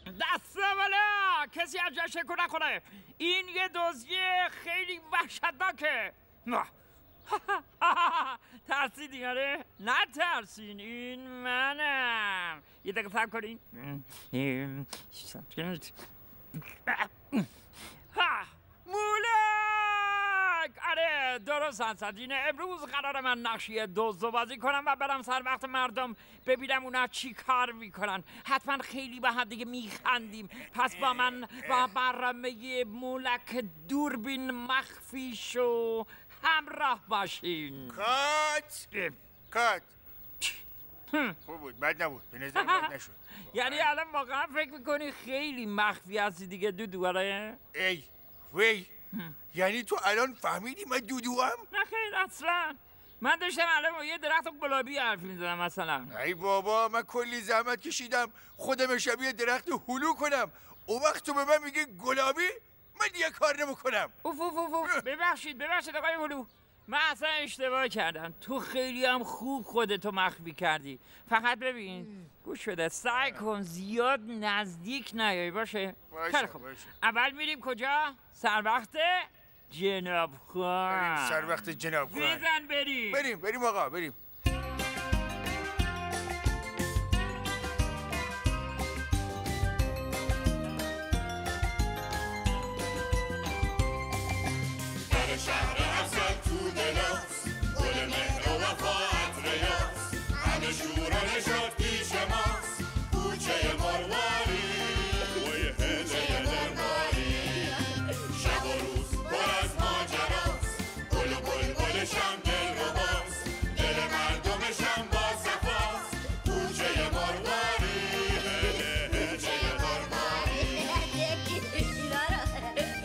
دست بالا، کسی از جاش شکو نکنه. این یه دزدی خیلی وحشتناکه. ترسیدین آره؟ نه ترسین، این منم. یه دقیقه صبر کنین. مولک! آره درست حسدینه. امروز قراره من نقشی دزد بازی کنم و برم سر وقت مردم ببینم اونا چی کار میکنن. حتما خیلی با هم دیگه میخندیم. پس با من با برنامه مولک دوربین مخفی شو همراه باشین. کات خوب بود، بد نبود، به نظر بد نشد. یعنی الان واقعا فکر میکنی خیلی مخفی هستی دیگه دودو؟ آره؟ ای وی یعنی تو الان فهمیدی من دودو هم؟ نه خیر اصلا. من داشتم الان با یه درخت گلابی حرف میزدم مثلا. ای بابا من کلی زحمت کشیدم خودم شبیه درخت هلو کنم، اون وقت تو به من میگه گلابی؟ من دیگه کار نمیکنم. اوف ببخشید آقای هلو، من اصلا اشتباه کردم. تو خیلی هم خوب خودتو مخفی کردی. فقط ببین گوش بده، سعی کن زیاد نزدیک نیایی. باشه؟ خیلی خوب. اول میریم کجا؟ سر وقت جناب خان. سر وقت جناب خان. بزن بریم آقا بریم. شهر اصل تو دلاست، گل مهر و وفاعت ریاست، همه شور و نشاط پیش ماست، کوچه مرواری کوچه مرواری، شب و روز پر از ماجراست، گل و بلبلشم دل رباست، دل مردمشم با صفاست، کوچه مرواری کوچه مرواری.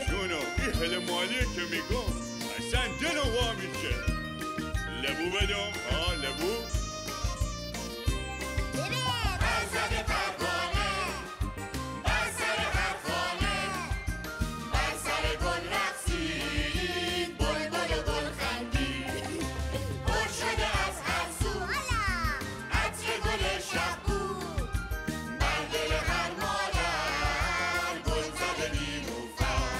جونو این حل مالیه که میگم اصلا دلو وا میشه. لبو بدم لبو برزد پروانه بر سر هر خانه، بر سر گل رقصید بلبل و گل خندید، پر شده از هر سو عطر گل شبگون، بر دل هر مادر گل زده نیلوفر.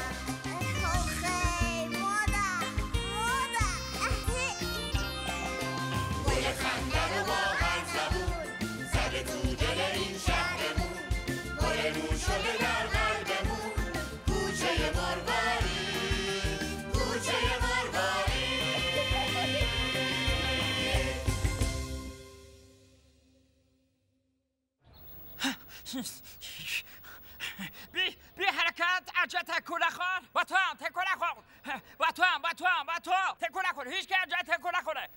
گل خنده رو با هر زبون زده تو دل این شهرمون، گل نور شده در قلبمون، کوچه مرواری کوچه مرواری. بی حرکت عجب تکو نخور. با تو هم تکو نخور. با تو تکو نخور. هیچ که عجب تکو نخوره.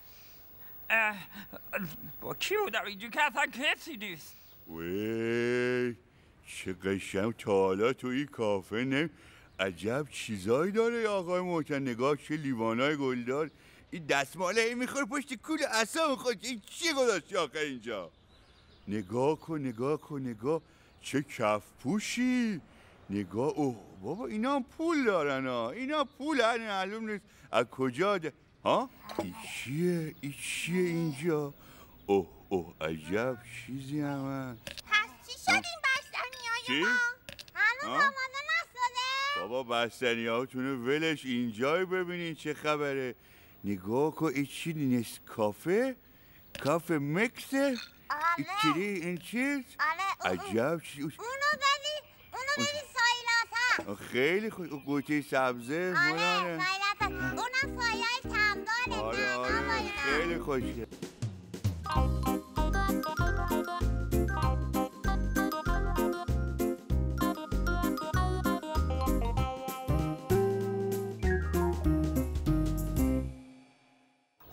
با کی بودم اینجا که اصلا کسی نیست؟ وی چه قشنگ تا حالا تو این کافه عجب چیزایی داره آقای محترم. نگاه چه لیوانای گلدار. این دستماله ای میخوره پشت کول اصلا خود. این چی گذاشتی آقا اینجا؟ نگاه کن چه کف پوشی. نگاه اوه بابا اینا هم پول دارن اینا پول هرین معلوم نیست از کجا ها؟ این چیه اینجا؟ اوه عجب چیزی هم هست. پس چی شد این بستنی های ما؟ هنوز آماده نشده؟ بابا بستنی هاتونو ولش، اینجای ببینین چه خبره. نگاه کن این چی نیست؟ کافه مکسه؟ این چیز؟ عجب چیز. اونو ببین سایلات هست. خیلی خوب. قوطی سبزه سایلات هست. اونم سایه تمدانه. آره خیلی خوشگل.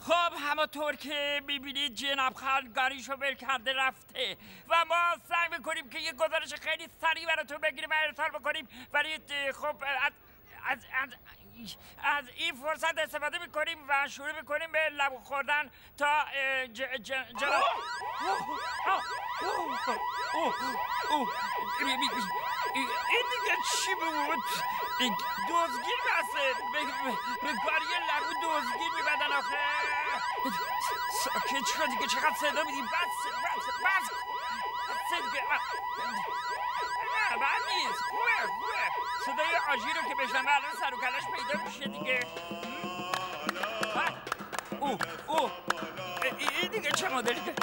خب همونطور که میبینید جناب خان گاریشو ول کرده رفته و ما سعی میکنیم که یه گزارش خیلی سریع براتون بگیریم و ارسال بکنیم، ولی خب از این فرصت استفاده میکنیم و شروع میکنیم به لبو خوردن تا جناب این دیگه چی بود؟ دزدگیر بسته به کاری لبو دزدگیر میبدن آخه. ساکت شد دیگه، چقدر صدا میدیم. بس نه بد نیست. خوبه. صدای آژی رو که بشنم الان سر و کلش پیدا میشه دیگه. اوه این دیگه چه مدلیه؟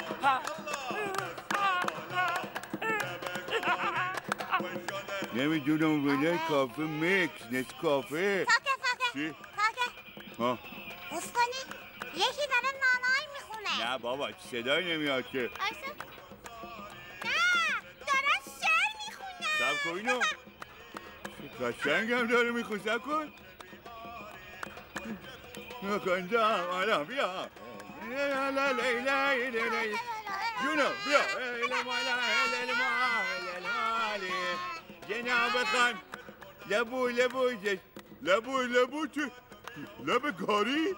نمیدونم ولی کافه میکس نسکافه. چی؟ ها بوس کنی؟ یکی داره نانایی میخونه. نه بابا صدایی نمیاد که. نه داره شعر میخونه. سب کن اینو قشنگ هم داره میخونه. سب کن نکنجم الان بیا جونو بیا جناب خان لبو تو لب کاری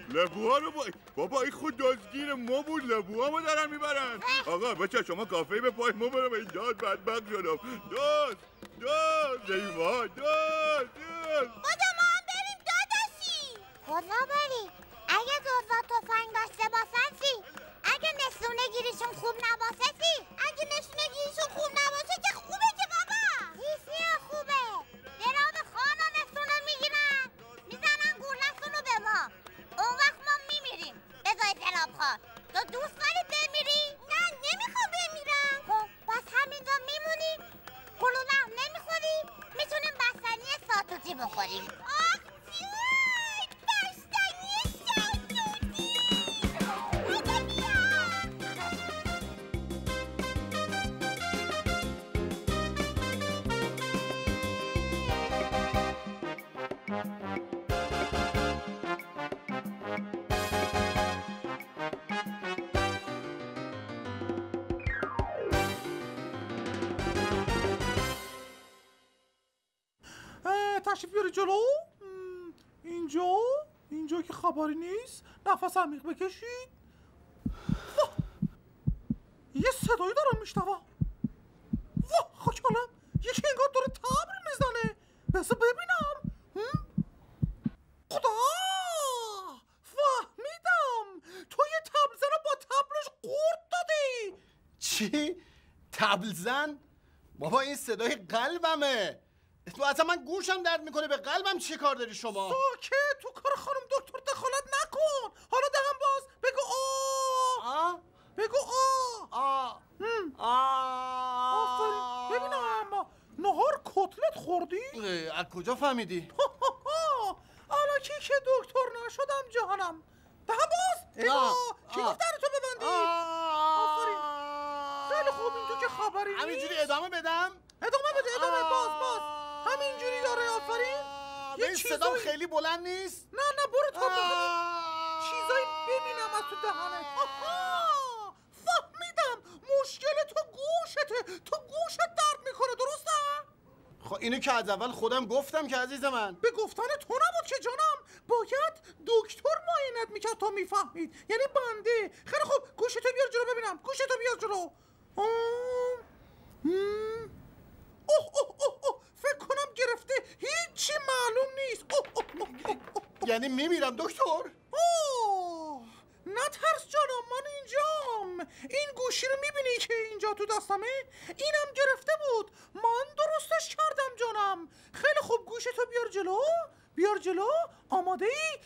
لبوها رو بابا این خود دزدگیر ما بود. لبوها ما دارن میبرن. آقا بچه شما کافه به پای ما برم. این داد بدبخت شدم. دیوان بودو ما هم بریم داداشی. کجا بریم؟ اگه دوزا تفنگ داشته باشن چی؟ اگه نشونه گیریشون خوب نباشه چی؟ اگه نشونه گیریشون خوب نباشه که خوبه که بابا. هیچی خوبه. جناب خانا نشونه میگیرن میزنن گوله‌شون رو به ما. اون وقت ما میمیریم. بذار جناب خان تو دوست داری بمیری؟ نه نمیخوام بمیرم. خب بس همینجا میمونیم. گلوله هم نمیخوریم. میتونیم بستنی ساتوتی بخوریم. تشریف بیاری جلو. اینجا که خبری نیست. نفس عمیق بکشید. یه صدایی دارم میشنوم. واه خاک عالم یکی انگار داره تبر میزنه. بذار ببینم. خدا فهمیدم تو یه تبل زن رو با تبلش قورت دادی. چی؟ تبل زن؟ بابا این صدای قلبمه. تو اصلا من گوشم درد میکنه. به قلبم چی کار داری شما؟ ساکت. تو کار خانم دکتر دخالت نکن. حالا دهم باز بگو بگو آفرین. ببینم نهار کتلت خوردی؟ از کجا فهمیدی؟ حالا که دکتر نشدم جهانم. دهم باز بگو کی گفت تو ببندی؟ آفرین خیلی خوب. این تو که خبری نیست. همینجوری ادامه بدم؟ ادامه بده. باز همینجوری داره. آفرین. این صدام خیلی بلند نیست؟ نه برو تو چیزایی ببینم از تو دهنه. فهمیدم مشکل تو گوشته. تو گوشت درد میکنه درسته؟ خب اینو که از اول خودم گفتم که عزیز من. به گفتن تو نبود که جانم. باید دکتر معاینت میکرد تا میفهمید. یعنی بنده. خیلی خوب گوشتو بیار جلو ببینم. گوشتو بیار جلو. فکر کنم گرفته. هیچی معلوم نیست. یعنی میمیرم دکتر؟ نترس جانم من اینجام. این گوشی رو میبینی که اینجا تو دستمه؟ اینم گرفته بود. من درستش کردم جانم. خیلی خوب گوشتو بیار جلو. آماده ای؟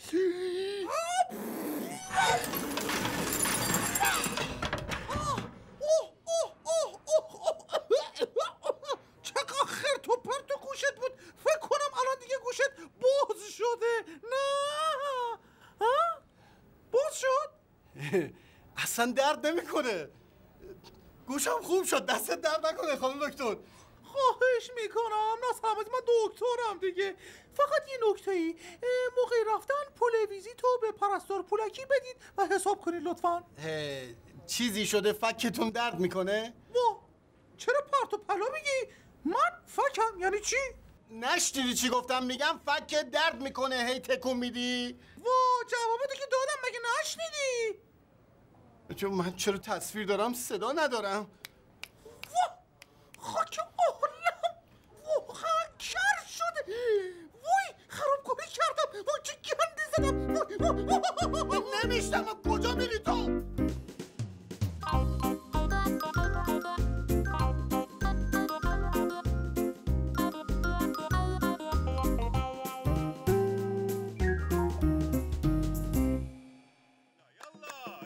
چقدر خرت و پرت تو گوشت بود. فکر کنم الان دیگه گوشت باز شده. نه باز شد. اصلا درد نمیکنه. گوشم خوب شد. دستت درد نکنه خانم دکتر. خواهش میکنم. ناسلامت من دکترم دیگه. فقط یه نکته‌ای موقعی رفتن پول ویزیتو به پرستار پولکی بدید و حساب کنید لطفاً. چیزی شده فکتون درد میکنه؟ چرا پرت و پلا میگی؟ من فکم یعنی چی؟ نشنیدی چی گفتم؟ میگم فک درد میکنه هی تکون میدی. جوابتو که دادم مگه نشنیدی؟ چون من چرا تصویر دارم صدا ندارم؟ خاک عالم واقعا کر شده. وای خرابکاری کردم. وای چه گندی زدم. نمیشتم. کجا میری تو؟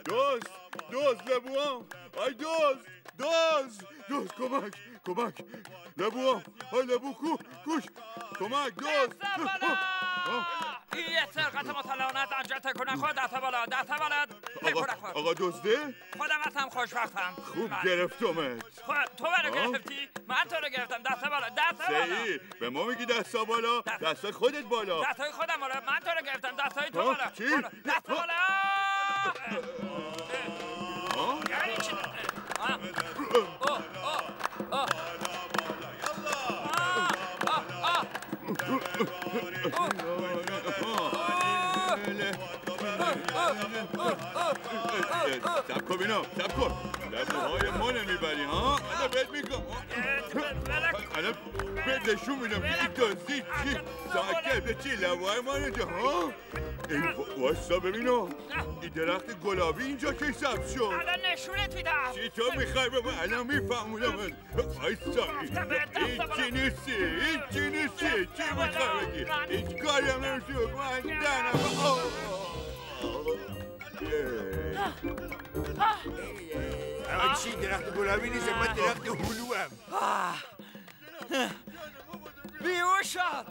دوست لبوام ای دوست کمک لبوام ای لبو کوش کمک دوست این یه سرقت مطلعانت انجا تکونه خود دست بالا آقا دزده؟ خودم هستم خوشبختم خوب گرفتمت تو منو گرفتی؟ من تو رو گرفتم دست بالا صحیح به ما میگی دستا بالا دستای خودت بالا دستای خودم بالا من تو رو گرفتم دستای تو بالا چی؟ دست بالا یعنی چی؟ سب کن بینم لبوهای ما نمیبری ها الان بهت میگم الان بهت نشون میدم که این دزدی چی ساکت به چی لبوهای ما اینجا ها این واستا ببینم این درخت گلابی اینجا کی سبز شد الان نشونت میدم چی تو میخوای به من الان میفهمونم وایستا هیچی نیستی چی میخوای بگی هیچ کاری هم نمیشی من دنم چی درخت گلابی نیست من درخت هلو هم بیهوش شد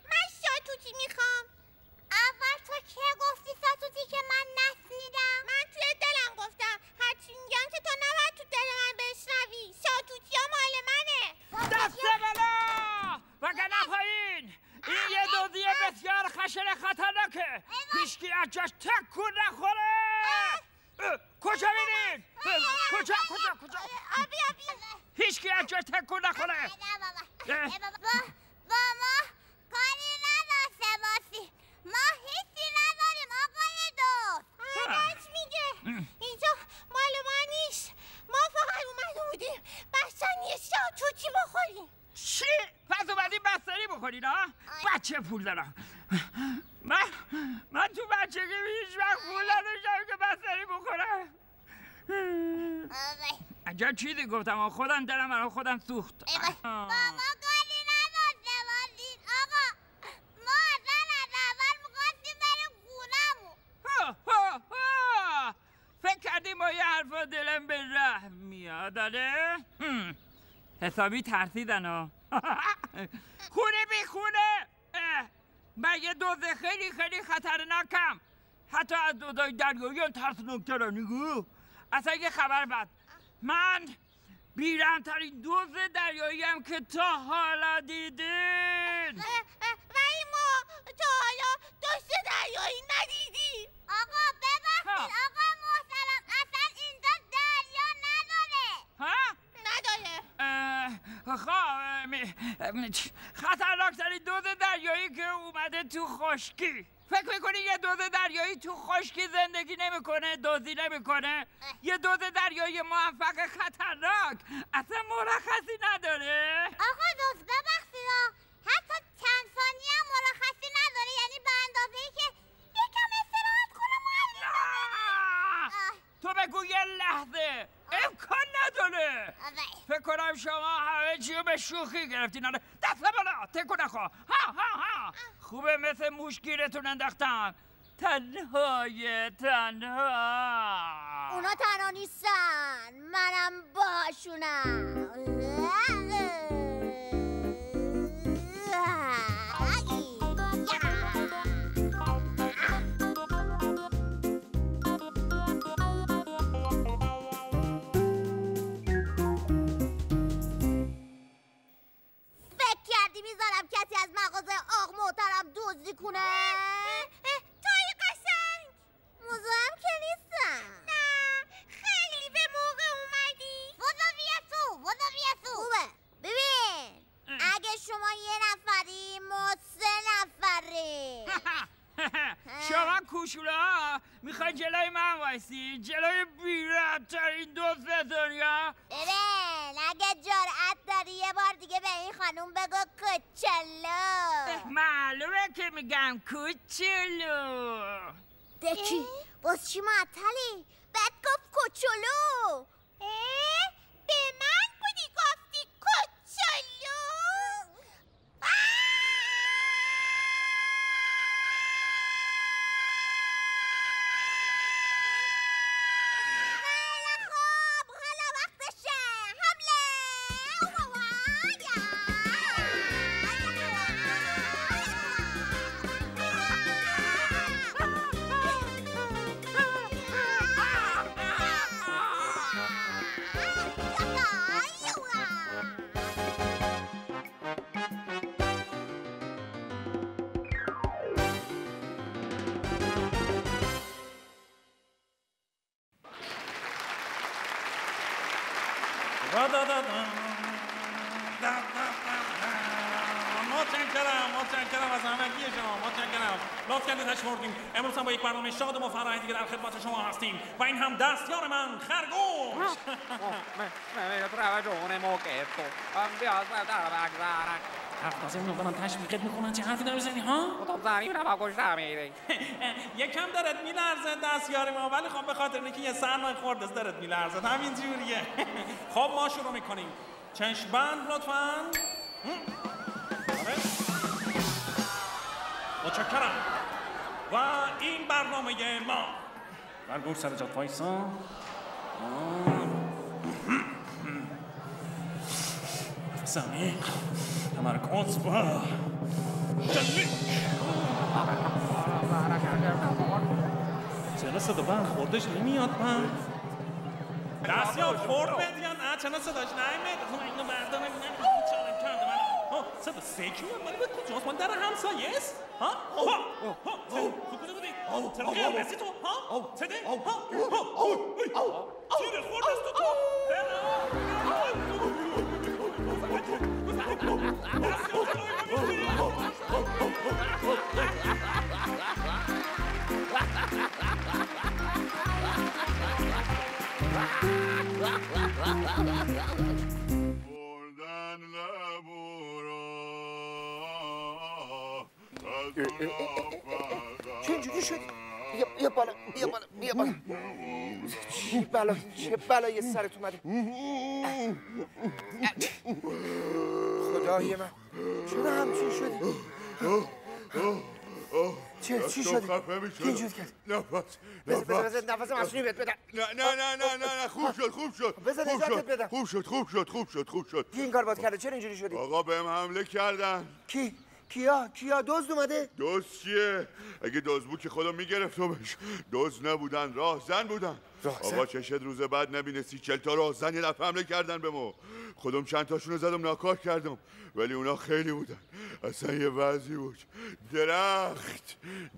من شاتوتی میخوام. اول تو که گفتی ساتوتی که من نشنیدم؟ من توی دلم گفتم هرچی میگم که تو نباید تو دل من بشنوی. شاتوتی ها مال منه. دست بالا وگرنه پایین این یه دزدی بسیار خشن خطرناکه هیچکی از جاش تکون نخوره کجا میرین؟ کجا؟ آبی هیچکی از جاش تکون نخوره با ما کاری نداشته باشی. ما هیچی نداریم آقای دوست. راست میگه اینجا مال ما نیست. ما فقط اومده بودیم بستنی شاتوتی بخوریم. چی؟ پس اومدی بستنی بخورین ها؟ بچه پول دارم من تو بچگی هیچ وقت پول نداشتم که بستنی بخورم عجب چیزی گفتم خودم دلم برای خودم سوخت با ما کاری نداشته باشید آقا. ما اصلا از اول میخواستیم بریم خونمون. فکر کردیم با یه حرفا دلم به رحم میاد آره؟ حسابی ترسیدن ها خونه بی خونه من یه دوزه خیلی خطرناکم حتی از دوزای دریایی هم ترسناکترم نگو اصلا یه خبر بد من بیرحم‌ترین دوز دریایی هم که تا حالا دیدین ولی ما تا حالا دوست دریایی ندیدیم. آقا ببخشید آقا محترم اصلا اینجا دریا نداره. ها؟ نداره. خطرناکترین دوز دریایی که اومده تو خشکی فکر میکنی یه دوز دریایی تو خشکی زندگی نمیکنه دزدی نمیکنه یه دوز دریایی موفق خطرناک اصلا مرخصی نداره آقا دوست ببخشید حتی چند ثانیه هم مرخصی نداره. یعنی به اندازه‌ای که یکم استراحت کنه تو بگو یه لحظه امکان نداره فکر کنم شما همه چیو به شوخی گرفتین دست بالا تکو نخوا ها خوبه مثل موش گیرتون انداختم تنها اونا تنها نیستن منم باشونم. میذارم کسی از مغازه آق محترم دزدی کنه؟ تای قشنگ مزاحم که نیستم. نه خیلی به موقع اومدی. بودو بیا تو خوبه. ببین اگه شما یه نفری ما 3 نفری شما کوشولا میخوای جلوی من وایسی جلوی بی‌رحم‌ترین دزد دنیا ببین اگه جرأت داری یه بار دیگه به این خانوم بگو کوچولو. معلومه که میگم کوچولو. دکی باز چی معطلی؟ بهت گفت کوچولو. به من بودی گفت متشکرم از همگی شما. متشکرم. لطف کردید تشکردیم. امروز هم با یک برنامه شاد و فرحی دیگه در خدمت شما هستیم و این هم دستیار من خرگوش. حرف تازه میان دارن تشویقت میکنن. چه حرفی داری میزنی ها؟ یکم دارت میلرزه دستیار ما، ولی خب به خاطر اینکه یه سرمایه خورده دارت میلرزه، همین جوریه. خب ما شروع میکنیم. چشم بند لطفاً. متشکرم. و این برنامه ما. خرگوش سر جات وایسا. نفس عمیق، تمرکز و جنبی. چرا صدا بند خوردش نمیاد بند؟ دستیار خورد بید یا نه؟ چرا صداش نمیاد؟ اینو بردم چرا کرده من؟ صدا سیکی میاد ولی به کجاست؟ من در همسایه است؟ ها؟ تو کجا بودی؟ چرا قیامسی تو؟ ها؟ چده؟ تیره خورد است تو؟ چه اینجوری شدی؟ بیا بالا چه بلایی سرت اومده؟ خدای من چرا همچین شدی؟ چی شدی؟ که اینجوری کرد؟ بذار نفس مصنوعی بهت بدم. نه خوب شد. بذار نجاتت بدم. خوب شد. کی این کار باید کرده؟ چرا اینجوری شدی؟ آقا بهم حمله کردن. کیا دزد اومده؟ دزد چیه؟ اگه دزد بود که خودم میگرفتمش. دزد نبودن، راهزن بودن. آقا چشت روز بعد نبینه 30-40 تا راهزن یه دفعه حمله کردن به ما. خودم چند تاشونو زدم ناکار کردم، ولی اونا خیلی بودن. اصلا یه وضعی بود.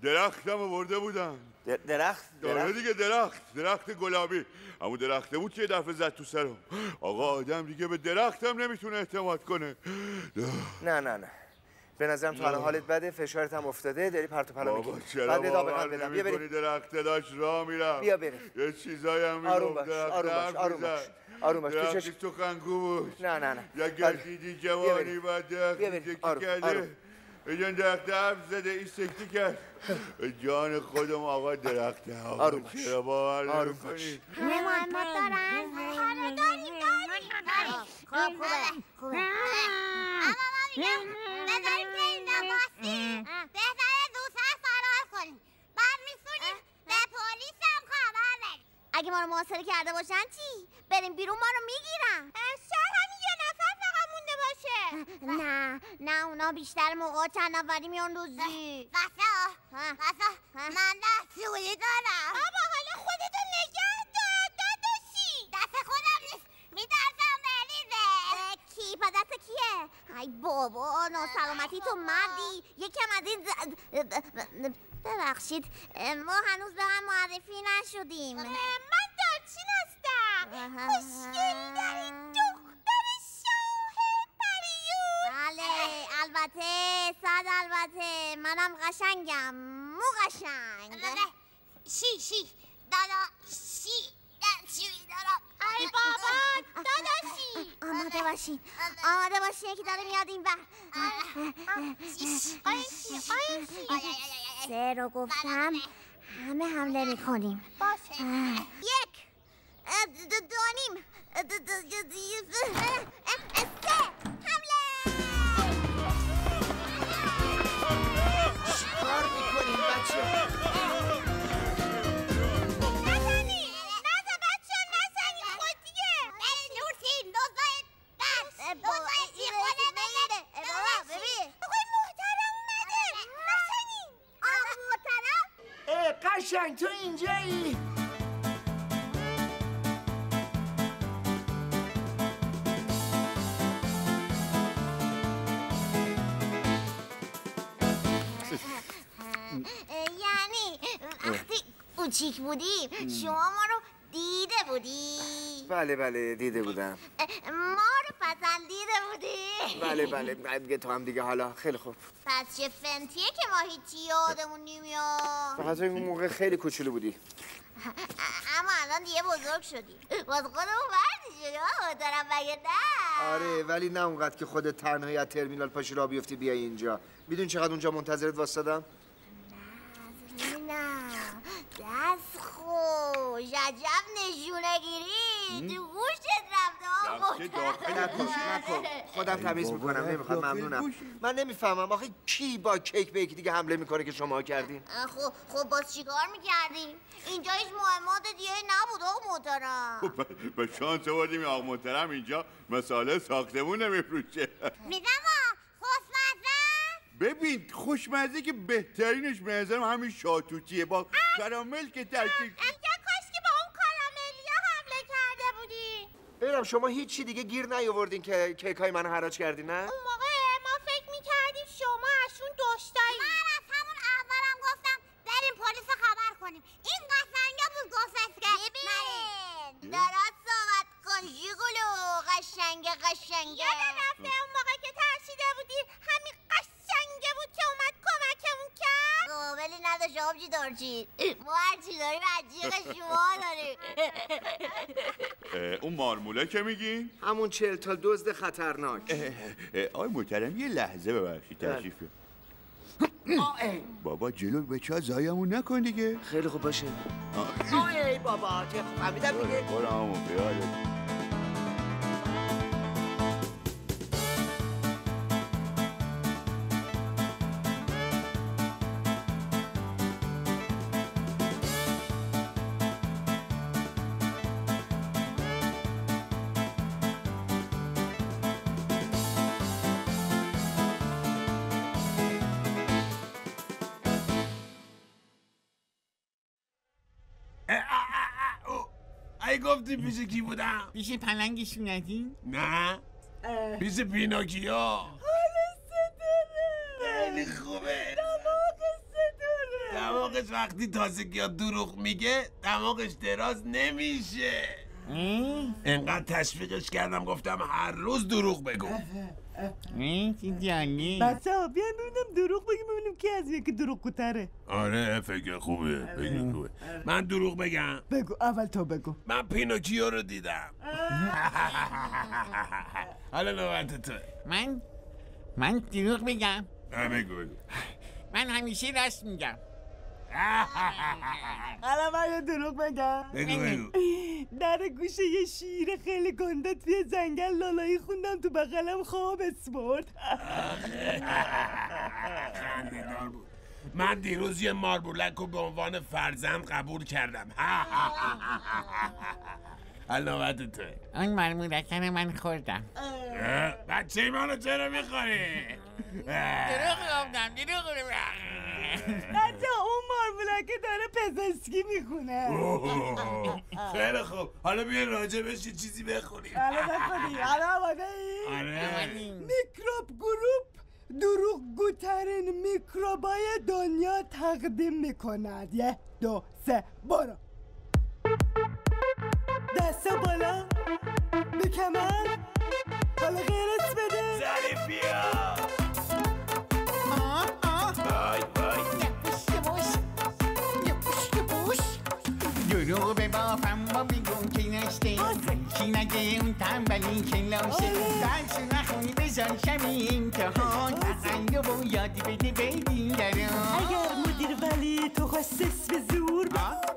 درختم آورده بودن. درخت؟ آره دیگه درخت گلابی. اما درخته بود که یه دفعه زد تو سرم. آقا آدم دیگه به درختم نمیتونه اعتماد کنه. نه به نظرم تو الان حالت بده، فشارت هم افتاده، داری پرت و پلا میکنی. بابا چرا باور نمی‌کنی؟ درخت داشت راه میرم. بیا بریم. یه چیزایی هم میگفت. آروم باش. درختی تو خنگو بود. نه. یا گردیدی جوانی و درختی سکتی کرده. ایجان درخت حرف زده این سکتی کرد. جان خودم آقا درخت ها. چرا باور نمی‌کنی؟ مهمان دارن؟ آره داریم. خوبه. اما ما میگم بذاریم که این نباسی بهتره زودتر فرار کنیم. بعد میتونیم به پلیس هم خبر بدیم. اگه ما رو محاصره کرده باشن چی؟ بریم بیرون ما رو میگیرن. شاید همین یه نفر فقط مونده باشه. نه اونا بیشتر موقع چند نفری میان روزی. واسه من دستوری دارم. بابا حالا خودتو نگه دار داداشی. دست خودم نیست، میترسم بریزه. کی؟ پا دست کیه؟ ای بابا ناسلامتی تو مردی. یکم از این ببخشید ما هنوز به هم معرفی نشدیم. من دارچین هستم. خوشگل داری دختر شاه پریون. بله البته منم قشنگم. مو قشنگ. شی دادا شی دارم. ای بابا داداشی. آماده باشین یکی داره میاد این بر. آیشی سه رو گفتم همه حمله میکنیم. باشه. 1 2 نیم 3 حمله. چیکار میکنیم بچه؟ قشنگ تو اینجایی؟ یعنی وقتی کوچیک بودیم شما ما رو دیده بودی؟ بله دیده بودم. بله دیگه تو هم دیگه حالا خیلی خوب. پس چه فنتیه که ما هیچی یادمون نمیاد. فقط اون موقع خیلی کوچولو بودی. اما الان دیگه بزرگ شدی. باز خودمون وردی شدی محترم مگه نه؟ آره ولی نه اونقدر که خودت تنهایی از ترمینال پاشی راه بیفتی بیای اینجا. میدونی چقدر اونجا منتظرت واسادم؟ نه دست خوش عجب نشونه گیری تو گوشت رفته نکن خودم تمیز میکنم نمیخواد ممنونم. من نمیفهمم آخه کی با کیک به یکی دیگه حمله میکنه که شما کردین؟ خب باز چیکار میکردیم؟ اینجا هیچ مهمات دیگه نبود آقا محترم. به شانس آوردیم آقا محترم اینجا مساله ساختمون نمیفروشه. ببین خوشمزه که بهترینش به نظرم همین شاتوتیه با کارامل که ترکیب. کاش که با اون کاراملیا حمله کرده بودی. ببینم شما هیچی دیگه گیر نیاوردین که کیکای منو حراج کردین نه؟ اون موقع ما فکر میکردیم شما ازشون دشتایی. من از همون اولم گفتم بریم پلیس خبر کنیم. این قشنگه بود گفت که ببین درست صحبت کن ژیگولو. قشنگه یادم رفته اون موقع که ترسیده بودی همین قشنگه بود که اومد کمکمون کرد. قابلی نداشت آبجی دارچی. ما هرچی داریم عجیق شما داریم. اون مارموله که میگین؟ همون 40 تا دزد خطرناک. آقای محترم یه لحظه ببخشید تشریف بابا جلو بچه ها زایمون نکن دیگه. خیلی خوب باشه. ای بابا چه خوب فهمیدم دیگه. برو همون خیالت. ای گفتی پیش کی بودم؟ پیش پلنگش ندین؟ نه پیش پیناکیا. خیلی خوبه. دماغش وقتی تازگی دروغ میگه دماغش دراز نمیشه. انقدر تشویقش کردم گفتم هر روز دروغ بگو. چی جانی؟ بچه ها بیان ببینم دروغ بگیم کی از یکی دروغ تره. آره فکر خوبه. من دروغ بگم؟ بگو اول تو بگو. من پینوکیو رو دیدم. حالا نوبت تو. من دروغ بگم؟ بگو من همیشه راست میگم. حالا من یه دروغ بگم. بگو در گوشه یه شیر خیلی گنده توی جنگل لالایی خوندم تو بغلم خواب اسپورت. خنده‌دار بود. من دیروز یه ماربولک رو به عنوان فرزند قبول کردم. حالا نوبت توه. اون مارمولکن من خوردم. بچه منو چرا میخوری؟ دروغ گفتم بچه اون مارمولکه داره پزشکی میخونه. خیلی خوب حالا بیا راجبش یه چیزی بخونیم. حالا آماده ای؟ آره. میکروب گروپ دروغگوترین میکروبای دنیا تقدیم میکند. 1 2 3 برو. دستا بالا به کمر. حالا غیرت بده. ظریفیا. دروغ به بافم با بیگون که نشته چی نگه اون تنبلی که لاشه درس نخونی بذار شمی امتحان تقلب و یادی بده دیگران. اگر مدیر ولی تو خواستس به زور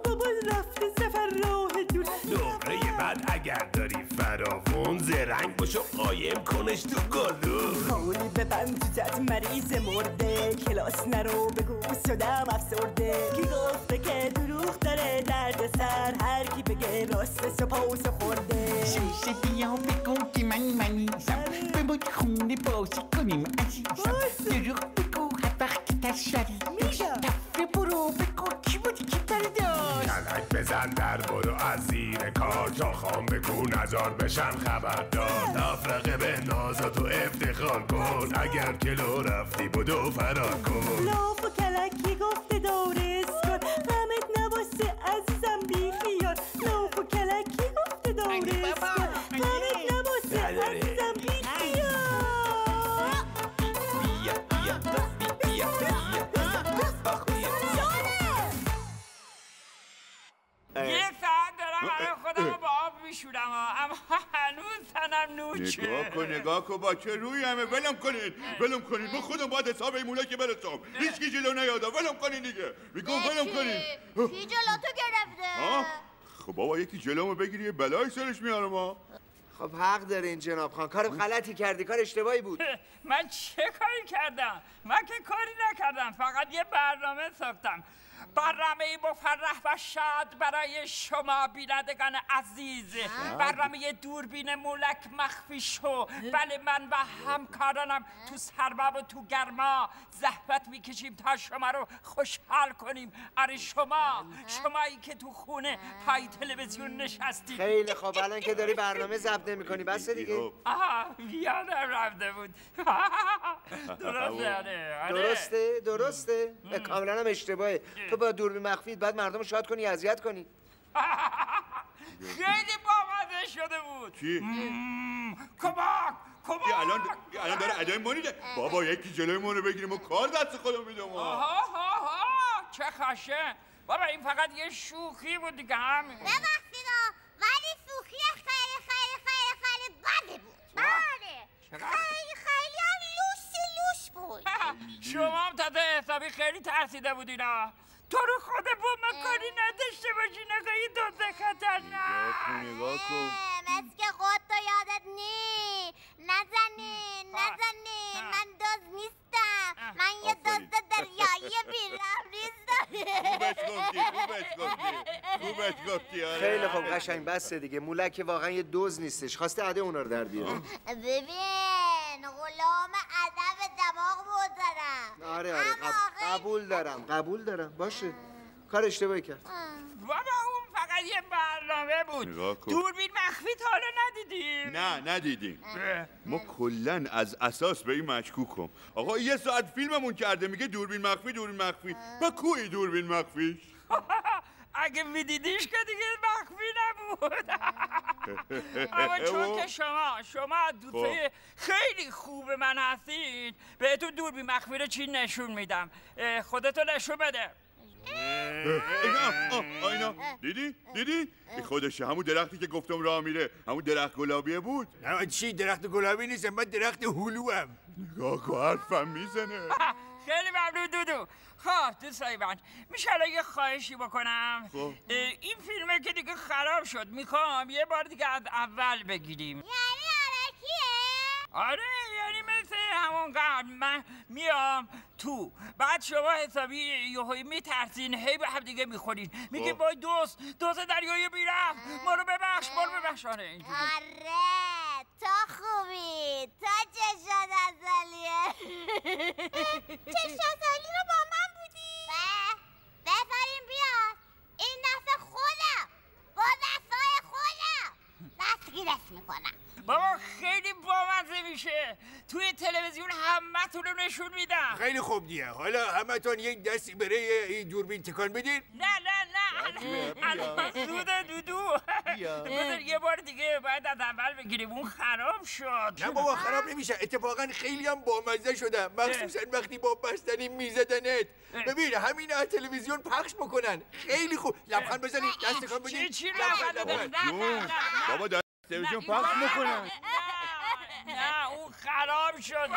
بابا رفته سفر راه دور. نمره بعد اگر داری فراوون زرنگ باشو قایم کنش تو گلو. خالی ببند تو جد مریض مرده کلاس نرو بگو شدم افسرده. کی گفته که دروغ داره درد سر هر کی بگه راستش و پاوسو خورده. شوشه بیا بگو که منیزم ببود خونه بازی کنیم عزیزم. دروغ بگو هر وقت که تشوری دفعه برو بگو کی بودی کی داشت. کلک بزن در برو از زیر کار تا خام بگو نزار بشن خبردار. تفرقه به نازا تو افتخار کن اگر کلو رفتی بدو فرار کن. لاف و کلکی گفته دارس کن غمت نباشه عزیزم بی خیال. لاف و کلکی گفته دارس کن غمت نباشه عزیزم بی خیال. میشورم اما هنوز تنم نوچه. نگاه کن با چه روی همه. ولم کنین من خودم باید حساب این مولا که برسم. هیچکی جلو نیادا. ولم کنین دیگه. میگم ولم کنین. کی جلو تو گرفته؟ خب بابا یکی جلومو بگیری یه بلای سرش میاره ما. خب حق داره این جناب خان. کار غلطی کردی، کار اشتباهی بود. من چه کاری کردم؟ من که کاری نکردم، فقط یه برنامه ساختم. برنامه مفرح و شاد برای شما بینندگان عزیز. برنامه دوربین مولک مخفی شو. بله من و همکارانم تو سرما و تو گرما زحمت میکشیم تا شما رو خوشحال کنیم. آره شمایی که تو خونه پای تلویزیون نشستید. خیلی خوب الان که داری برنامه ضبط نمی‌کنی بس دیگه. آها یادم رفته بود. درسته کاملا هم اشتباهه. تو با دوربین مخفی بعد مردم رو شاد کنی اذیت کنی. خیلی بامزه شده بود. چی؟ کمک الان داره ادای مونیده. بابا یکی جلوی مونو بگیریم و کار دست خودم میدم. چه خشه. بابا این فقط یه شوخی بود دیگه همین. ببخشید ولی شوخی خیلی بدی بود. بله خیلی هم لوش بود. شما هم تازه حسابی خیلی ترسیده بودینا. تو رو خود با من کاری نداشته باشی. نگاهی دوزه خطرناک. نگاه کن مثل که خود تو یادت نی. نزنین من دوز نیستم. من یه دوز دریایی بیرم نیستم. خوبش گفتی. خیلی خوب قشنگ بسته دیگه. مولک واقعا یه دوز نیستش. خواسته عده اونا رو در بیاره. ببین غلام ادب دماغ بودارم. آره قبول دارم باشه. کار اشتباهی کرد. بابا اون فقط یه برنامه بود. دوربین مخفی تا حالا ندیدیم؟ نه ندیدیم. ما کلن از اساس به این مشکوکم. آقا یه ساعت فیلممون کرده میگه دوربین مخفی. با کوی دوربین مخفیش؟ اگه میدیدیش که دیگه مخفی نبود. اما چون که شما دوستای خیلی خوب من هستید بهتون دوربین مخفی رو چی نشون میدم. خودتو نشون بده. اینا دیدی؟ این خودشه همون درختی که گفتم راه میره. همون درخت گلابیه بود. نه چی درخت گلابی نیستم، من درخت هلوام. نگاه کن حرفم میزنه. خیلی ممنون دودو. خب دوستای من میشه الان یه خواهشی بکنم. این فیلمه که دیگه خراب شد میخوام یه بار دیگه از اول بگیریم. یعنی علکیه؟ آره یعنی مثل همون قبل من میام تو بعد شما حسابی یهویی میترسین هی به هم دیگه میخورین میگه وای دوست دریایی بیرم ما رو ببخش. آره تو خوبی تو چشات ازلیه. چشات ازلی رو با من بودی؟ بفرین بیاد این دست خودم با دستای خودم دستگیرش میکنم. بابا خیلی بامزه میشه. توی تلویزیون همتون رو نشون میدم. خیلی خوب دیگه. حالا همتون یک دستی برای این دوربین تکان بدین. نه الان زوده دودو. بذار یه بار دیگه باید از اول بگیریم. اون خراب شد. نه بابا خراب نمیشه. اتفاقا خیلی هم بامزه شدم مخصوصا وقتی با بستنی میزدنت. ببین همین از تلویزیون پخش بکنن. خیلی خوب. لبخند بزنید دست تکان بدین. چی لبخند؟ بابا در تلویزیون پخش میکنن. نه اون خراب شد.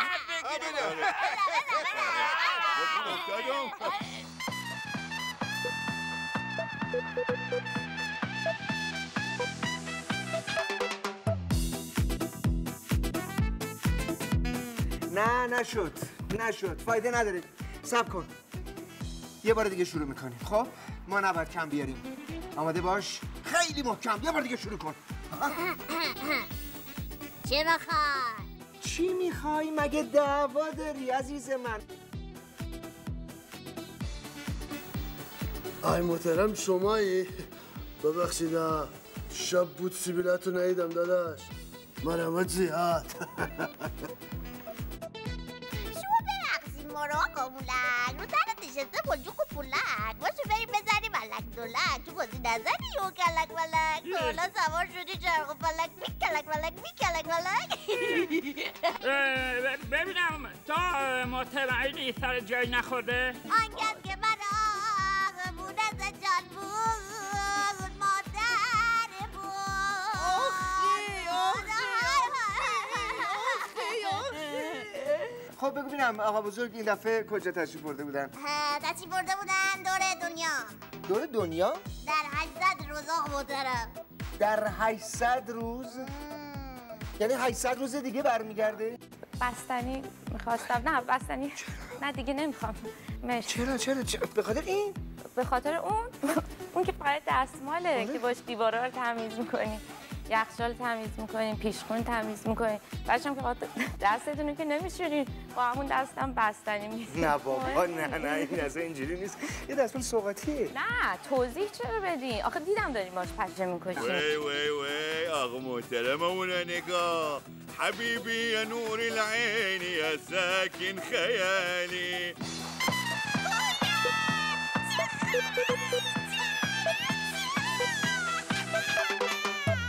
نه نشد فایده نداره. صبر کن یه بار دیگه شروع میکنیم. خب ما نباید کم بیاریم. آماده باش خیلی محکم. یه بار دیگه شروع کن. چی میخوای مگه دعوا داری عزیز من؟ آی محترم شمایی؟ ببخشید شب بود سیبیلتو ندیدم داداش. مرمت زیاد. شما ببخشید ما رو آقا مولک رو تنه نشسته بلجوک و پولک باشو بریم بزنیم ملک دولک. تو بازی نزنی و کلک ملک. تو حالا سوار شدی چرخ و فلک میکلک ملک. ببینم تا مطمئنی سر جای نخورده؟ آنگه که من آقا بود از جان بود مادر بود. خب بگو ببینم آقا بزرگ این دفعه کجا تشریف برده بودن؟ تشریف برده بودن دور دنیا. دور دنیا؟ در 800 روز آقا محترم. در 800 روز؟ یعنی 800 روز دیگه برمیگرده؟ بستنی میخواستم. نه بستنی نه دیگه نمیخوام. چرا به خاطر این؟ به خاطر اون که فقط دستماله که باش دیوارا رو تمیز میکنی، یخچال تمیز میکنین، پیشخون تمیز میکنین. بچه‌م که دستتون که نمیشورین، با همون دستم بستنی میزنین. نه بابا نه این اصلا اینجوری نیست. یه دستمال سوغاتیه. نه توضیح چرا بدین؟ آخه دیدم دارین باش پشه میکشین. وی آقا محترممونه نگاه. حبیبی یا نور العین یا ساکن خیالی.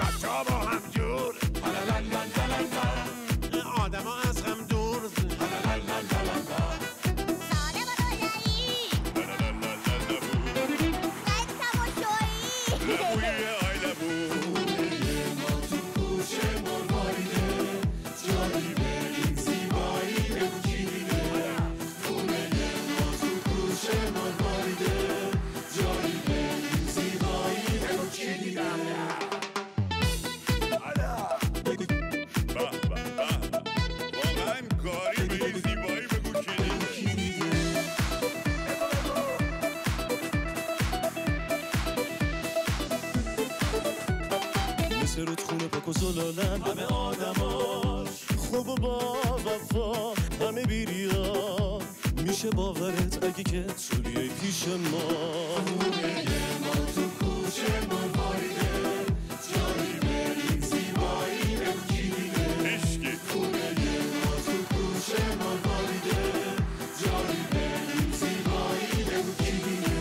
بچه‌ها با هم جور آدم‌ها از هم دور سالم و رویایی خیلی تماشایی لبوی آی لبو ما تو گوش مرواریده جایی بریم زیبایی بگو کی دیده خونه ما تو گوش مرواریده جایی بریم زیبایی بگو کی دیده واقعا کاری به این زیبایی بگو کی دیده. مثل رودخونه پاک و زلالن همه آدماش خوب و با وفا همه بیریان میشه باورت اگه که تولیه پیش ما خونه ما تو کوچه مرواریده جایی بریم زیبایی بگو کی دیده خونه ما تو کوچه مرواریده جایی بریم زیبایی بگو کی دیده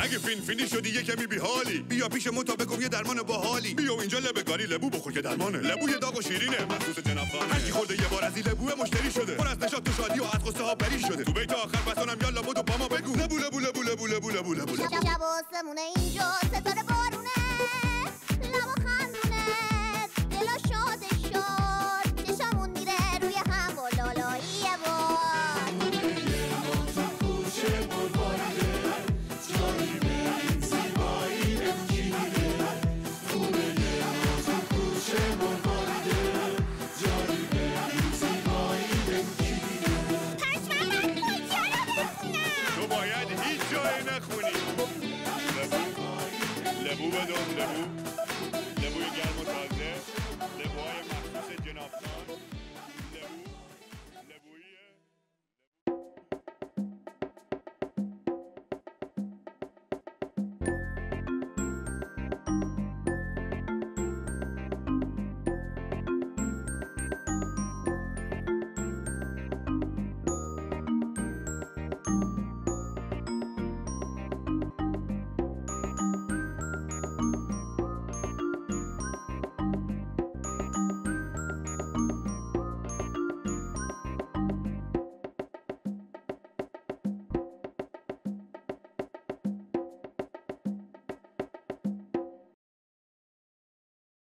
اگه فینی شدی یه کمی بیحالی بیا پیش ما تا بگم یه درمان باحالی بیا اینجا لبه‌کاری لبو بخور که درمانه لبوی داغ و شیرینه مخصوص جنابخانه هر کی خورده یه بار از این لبوه مشتری شده پر از نشاط و شادی و از قصه ها بری شده تو بیت آخر بسانم یالا بدو با ما بگو لبو لبو لبو لبو لبو لبو لبو